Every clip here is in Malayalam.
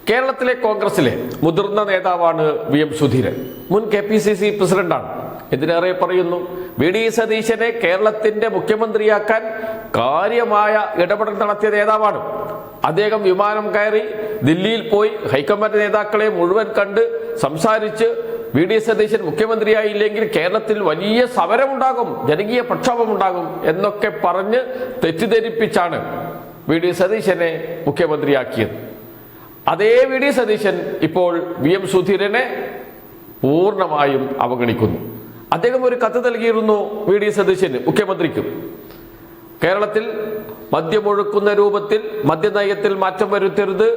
കേരളത്തിലെ കോൺഗ്രസിലെ മുതിർന്ന നേതാവാണ് വി.എം. സുധീരൻ. മുൻ KPCC പ്രസിഡന്റാണ്. ഇതിനേറെ പറയുന്നു, വി.ഡി. സതീശനെ കേരളത്തിന്റെ മുഖ്യമന്ത്രിയാക്കാൻ കാര്യമായ ഇടപെടൽ നടത്തിയ നേതാവാണ്. അദ്ദേഹം വിമാനം കയറി ദില്ലിയിൽ പോയി ഹൈക്കമാൻഡ് നേതാക്കളെ മുഴുവൻ കണ്ട് സംസാരിച്ച് വി.ഡി. സതീശൻ മുഖ്യമന്ത്രിയായില്ലെങ്കിൽ കേരളത്തിൽ വലിയ സമരമുണ്ടാകും, ജനകീയ പ്രക്ഷോഭമുണ്ടാകും എന്നൊക്കെ പറഞ്ഞ് തെറ്റിദ്ധരിപ്പിച്ചാണ് വി.ഡി. സതീശനെ മുഖ്യമന്ത്രിയാക്കിയത്. അതേ വി.ഡി. സതീശൻ ഇപ്പോൾ വി.എം. സുധീരനെ പൂർണ്ണമായും അവഗണിക്കുന്നു. അദ്ദേഹം ഒരു കത്ത് നൽകിയിരുന്നു വി.ഡി. സതീശന്, മുഖ്യമന്ത്രിക്കും. കേരളത്തിൽ മദ്യമൊഴുക്കുന്ന രൂപത്തിൽ മദ്യനയത്തിൽ മാറ്റം വരുത്തരുത്,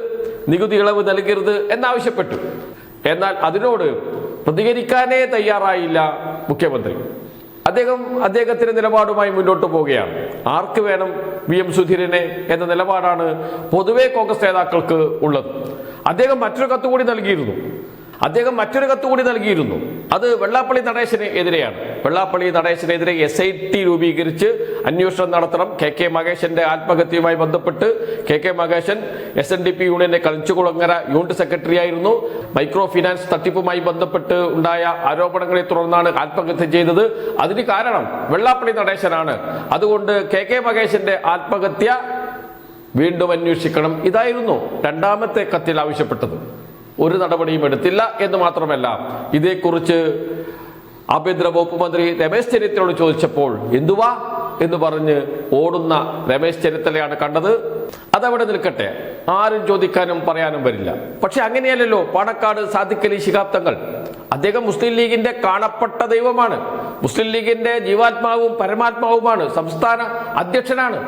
നികുതി ഇളവ് നൽകരുത് എന്നാവശ്യപ്പെട്ടു. എന്നാൽ അതിനോട് പ്രതികരിക്കാനേ തയ്യാറായില്ല മുഖ്യമന്ത്രി. അദ്ദേഹത്തിന്റെ നിലപാടുമായി മുന്നോട്ട് പോവുകയാണ്. ആർക്ക് വേണം വി.എം. സുധീരനെ എന്ന നിലപാടാണ് പൊതുവെ കോൺഗ്രസ് നേതാക്കൾക്ക് ഉള്ളത്. അദ്ദേഹം മറ്റൊരു കത്ത് കൂടി നൽകിയിരുന്നു. അത് വെള്ളാപ്പള്ളി നടേശന് എതിരെയാണ്. വെള്ളാപ്പള്ളി നടേശനെതിരെ SIT രൂപീകരിച്ച് അന്വേഷണം നടത്തണം. KK മഹേശന്റെ ആത്മഹത്യയുമായി ബന്ധപ്പെട്ട് KK മഹേശൻ SNDP യൂണിയന്റെ കളിച്ചുകുളങ്ങര യൂണിറ്റ് സെക്രട്ടറി ആയിരുന്നു. മൈക്രോ ഫിനാൻസ് തട്ടിപ്പുമായി ബന്ധപ്പെട്ട് ഉണ്ടായ ആരോപണങ്ങളെ തുടർന്നാണ് ആത്മഹത്യ ചെയ്തത്. അതിന് കാരണം വെള്ളാപ്പള്ളി നടേശനാണ്. അതുകൊണ്ട് KK മഹേശന്റെ ആത്മഹത്യ വീണ്ടും അന്വേഷിക്കണം. ഇതായിരുന്നു രണ്ടാമത്തെ കത്തിൽ ആവശ്യപ്പെട്ടത്. ഒരു നടപടിയും എടുത്തില്ല എന്ന് മാത്രമല്ല, ഇതേക്കുറിച്ച് ആഭ്യന്തര വകുപ്പ് മന്ത്രി രമേശ് ചെന്നിത്തലയോട് ചോദിച്ചപ്പോൾ എന്തുവാ എന്ന് പറഞ്ഞ് ഓടുന്ന രമേശ് ചെന്നിത്തലയാണ് കണ്ടത്. അതവിടെ നിൽക്കട്ടെ, ആരും ചോദിക്കാനും പറയാനും വരില്ല. പക്ഷെ അങ്ങനെയല്ലല്ലോ പാണക്കാട് സാദിഖ് അലി ശിഹാബ് തങ്ങൾ. അദ്ദേഹം മുസ്ലിം ലീഗിന്റെ കാണപ്പെട്ട ദൈവമാണ്, മുസ്ലിം ലീഗിന്റെ ജീവാത്മാവും പരമാത്മാവുമാണ്, സംസ്ഥാന അധ്യക്ഷനാണ്.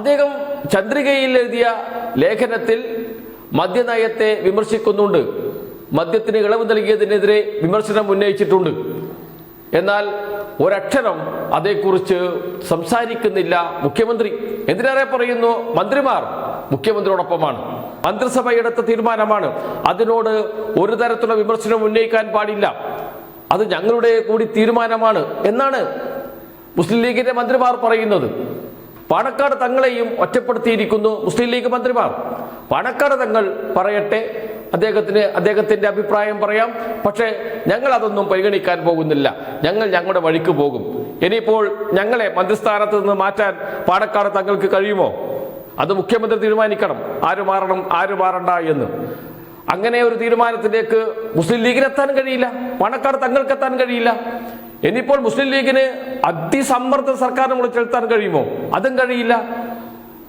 അദ്ദേഹം ചന്ദ്രികയിൽ എഴുതിയ ലേഖനത്തിൽ മദ്യനയത്തെ വിമർശിക്കുന്നുണ്ട്, മദ്യത്തിന് ഇളവ് നൽകിയതിനെതിരെ വിമർശനം ഉന്നയിച്ചിട്ടുണ്ട്. എന്നാൽ ഒരക്ഷരം അതേക്കുറിച്ച് സംസാരിക്കുന്നില്ല മുഖ്യമന്ത്രി. എന്തിനേറെ പറയുന്നു, മന്ത്രിമാർ മുഖ്യമന്ത്രിയോടൊപ്പമാണ്, മന്ത്രിസഭ എടുത്ത തീരുമാനമാണ്, അതിനോട് ഒരു തരത്തിലുള്ള വിമർശനം ഉന്നയിക്കാൻ പാടില്ല, അത് ഞങ്ങളുടെ കൂടി തീരുമാനമാണ് എന്നാണ് മുസ്ലിം ലീഗിന്റെ മന്ത്രിമാർ പറയുന്നത്. പാണക്കാട് തങ്ങളെയും ഒറ്റപ്പെടുത്തിയിരിക്കുന്നു മുസ്ലിം ലീഗ് മന്ത്രിമാർ. പാണക്കാട് തങ്ങൾ പറയട്ടെ, അദ്ദേഹത്തിന്റെ അഭിപ്രായം പറയാം. പക്ഷേ ഞങ്ങൾ അതൊന്നും പരിഗണിക്കാൻ പോകുന്നില്ല, ഞങ്ങൾ ഞങ്ങളുടെ വഴിക്ക് പോകും. ഇനിയിപ്പോൾ ഞങ്ങളെ മന്ത്രിസ്ഥാനത്ത് നിന്ന് മാറ്റാൻ പാണക്കാട് തങ്ങൾക്ക് കഴിയുമോ? അത് മുഖ്യമന്ത്രി തീരുമാനിക്കണം, ആര് മാറണം ആര് മാറണ്ട എന്ന്. അങ്ങനെ ഒരു തീരുമാനത്തിലേക്ക് മുസ്ലിം ലീഗിനെത്താൻ കഴിയില്ല, പാണക്കാട് തങ്ങൾക്ക് എത്താൻ കഴിയില്ല. ഇനിയിപ്പോൾ മുസ്ലിം ലീഗിന് അതിസമ്മർദ്ദ സർക്കാരിനെ വിളിച്ചെടുത്താൻ കഴിയുമോ? അതും കഴിയില്ല.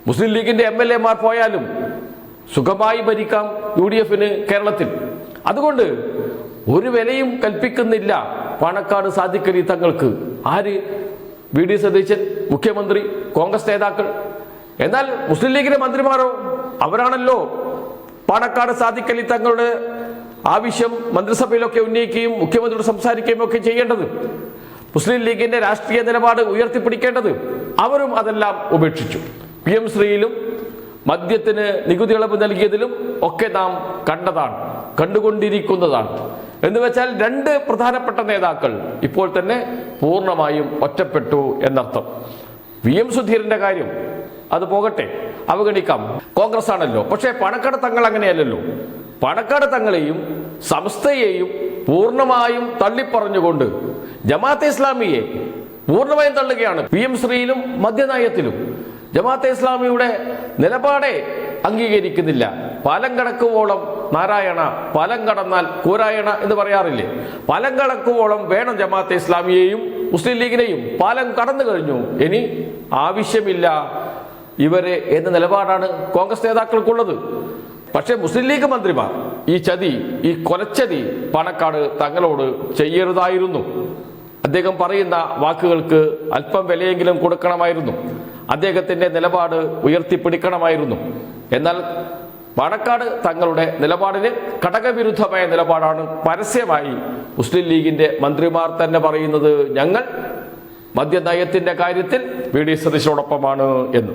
മുസ്ലിം ലീഗിന്റെ MLA മാർ പോയാലും സുഖമായി ഭരിക്കാം UDF-ന് കേരളത്തിൽ. അതുകൊണ്ട് ഒരു വിലയും കൽപ്പിക്കുന്നില്ല പാണക്കാട് സാദിഖ് അലി തങ്ങൾക്ക്. ആര്? വി.ഡി. സതീശൻ, മുഖ്യമന്ത്രി, കോൺഗ്രസ് നേതാക്കൾ. എന്നാൽ മുസ്ലിം ലീഗിന്റെ മന്ത്രിമാരോ? അവരാണല്ലോ പാണക്കാട് സാദിഖ് അലി തങ്ങളുടെ ആവശ്യം മന്ത്രിസഭയിലൊക്കെ ഉന്നയിക്കുകയും മുഖ്യമന്ത്രിയോട് സംസാരിക്കുകയും ഒക്കെ ചെയ്യേണ്ടത്, മുസ്ലിം ലീഗിന്റെ രാഷ്ട്രീയ നിലപാട് ഉയർത്തിപ്പിടിക്കേണ്ടത്. അവരും അതെല്ലാം ഉപേക്ഷിച്ചു. PM ശ്രീയിലും മദ്യത്തിന് നികുതി ഇളവ് നൽകിയതിലും ഒക്കെ നാം കണ്ടുകൊണ്ടിരിക്കുന്നതാണ്. എന്ന് വെച്ചാൽ രണ്ട് പ്രധാനപ്പെട്ട നേതാക്കൾ ഇപ്പോൾ തന്നെ പൂർണ്ണമായും ഒറ്റപ്പെട്ടു എന്നർത്ഥം. വി.എം. സുധീരന്റെ കാര്യം അത് പോകട്ടെ, അവഗണിക്കാം, കോൺഗ്രസ് ആണല്ലോ. പക്ഷേ പാണക്കാട് തങ്ങൾ അങ്ങനെയല്ലല്ലോ. പാണക്കാട് തങ്ങളെയും സംസ്ഥയെയും പൂർണ്ണമായും തള്ളിപ്പറഞ്ഞുകൊണ്ട് ജമാഅത്തെ ഇസ്ലാമിയെ പൂർണ്ണമായും തള്ളുകയാണ്. PM ശ്രീയിലും മദ്യനയത്തിലും ജമാഅത്തെ ഇസ്ലാമിയുടെ നിലപാടെ അംഗീകരിക്കുന്നില്ല. പാലം കടക്കുവോളം നാരായണ, പാലം കടന്നാൽ കൂരായണ എന്ന് പറയാറില്ലേ? പാലം കടക്കുവോളം വേണം ജമാഅത്തെ ഇസ്ലാമിയെയും മുസ്ലിം ലീഗിനെയും. പാലം കടന്നു കഴിഞ്ഞു, ഇനി ആവശ്യമില്ല ഇവരെ എന്ന നിലപാടാണ് കോൺഗ്രസ് നേതാക്കൾക്കുള്ളത്. പക്ഷേ മുസ്ലിം ലീഗ് മന്ത്രിമാർ ഈ കൊലച്ചതി പാണക്കാട് തങ്ങളോട് ചെയ്യരുതായിരുന്നു. അദ്ദേഹം പറയുന്ന വാക്കുകൾക്ക് അല്പം വിലയെങ്കിലും കൊടുക്കണമായിരുന്നു, അദ്ദേഹത്തിന്റെ നിലപാട് ഉയർത്തിപ്പിടിക്കണമായിരുന്നു. എന്നാൽ പാണക്കാട് തങ്ങളുടെ നിലപാടിന് ഘടകവിരുദ്ധമായ നിലപാടാണ് പരസ്യമായി മുസ്ലിം ലീഗിന്റെ മന്ത്രിമാർ തന്നെ പറയുന്നത്. ഞങ്ങൾ മദ്യനയത്തിന്റെ കാര്യത്തിൽ വി.ഡി. സതീശനോടൊപ്പമാണ് എന്ന്.